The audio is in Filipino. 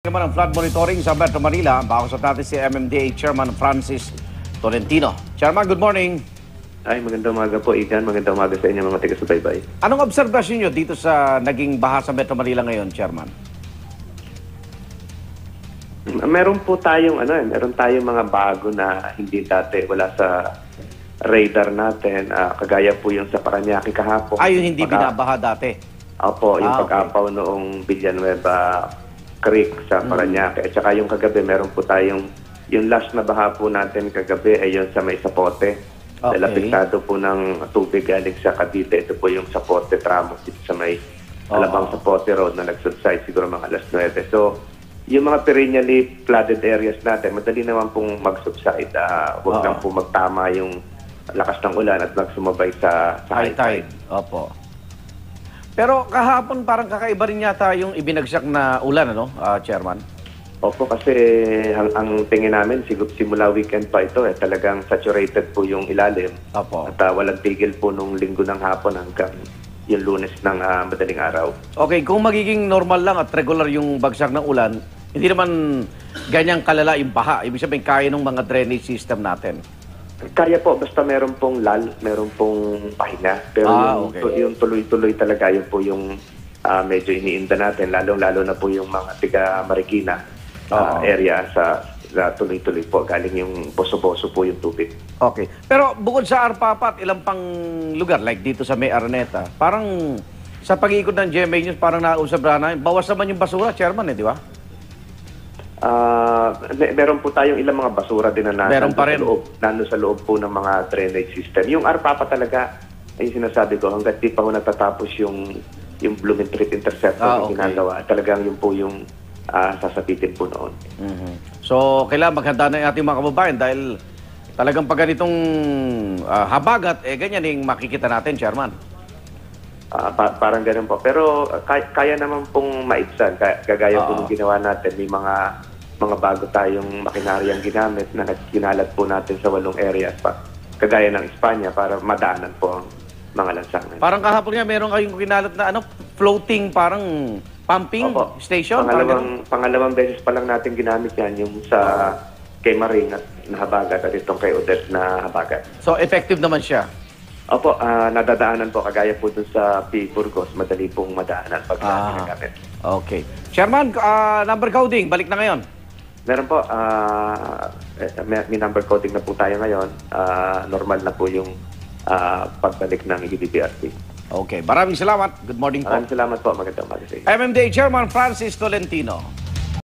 Naman ang flood monitoring sa Metro Manila. Bakausap natin si MMDA Chairman Francis Tolentino. Chairman, good morning. Ay, magandang umaga po, Igan. Magandang umaga sa inyo mga taga-subaybay. Anong obserbasyon nyo dito sa naging baha sa Metro Manila ngayon, Chairman? Meron tayong mga bago na hindi dati wala sa radar natin. Kagaya po yung sa Parañaque kahapon. Yung hindi binabaha dati. Opo, yung okay. pag-apaw noong Villanueva Creek sa Parañaque. At saka yung kagabi, meron po tayong, yung last na baha po natin kagabi ay yung sa may Sapote. Dahil apektado po ng tubig galing sa Cavite. Ito po yung Sapote tramo dito sa may Alabang Sapote Road na nag-subside siguro mga alas 9. So, yung mga perennially flooded areas natin, madali naman pong mag-subside. Huwag lang po magtama yung lakas ng ulan at magsumabay sa high tide. Opo. Pero kahapon parang kakaiba rin yata yung ibinagsak na ulan, ano, Chairman? Opo, kasi ang tingin namin, simula weekend pa ito, talagang saturated po yung ilalim. Opo. At walang tigil po nung linggo ng hapon hanggang yung Lunes ng madaling araw. Okay, kung magiging normal lang at regular yung bagsak ng ulan, hindi naman ganyang kalala yung baha. Ibig sabihin, kaya ng mga drainage system natin. Kaya po, basta meron pong meron pong pahinga. Pero yung tuloy-tuloy talaga, yun po yung medyo iniinda natin, lalong-lalo na po yung mga tiga Marikina area sa tuloy-tuloy po. Galing yung boso-boso po yung tubig. Okay. Pero bukod sa Arpapat, ilang pang lugar, like dito sa May Araneta, parang sa pag-iikot ng GMA News, parang nausabra na, bawas naman yung basura, Chairman, di ba? Meron po tayong ilang mga basura din na nandun sa loob po ng mga drainage system. Yung Arpapa talaga, ay sinasabi ko, hanggat di pa ho natatapos yung Blooming Treat Interceptor na ginagawa, talagang yun po yung sasapitin po noon. So, kailangan maghanda na yung ating mga kababayan dahil talagang pag ganitong habagat, ganyan yung makikita natin, Chairman. Parang ganun po. Pero kaya naman pong maibsan. Kagaya po nung ginawa natin, may mga bago tayong makinaryang ginamit na kinalat po natin sa 8 areas pa. Kagaya ng Espanya para madaanan po ang mga lansangan. Parang kahapon nga, meron kayong kinalat na floating, parang pumping station? Pangalawang beses pa lang natin ginamit yan, yung sa kay Maring at nahabagat at itong kay Odette na habagat. So, effective naman siya? Opo, nadadaanan po. Kagaya po dun sa P. Burgos, madali pong madaanan pag ginagamit. Okay. Chairman, number coding, balik na ngayon. Meron po, may number coding na po tayo ngayon. Normal na po yung pagbalik ng EDBRT. Okay, maraming salamat. Good morning po. Maraming salamat po. Magandang umaga sa inyo. MMDA Chairman Francis Tolentino.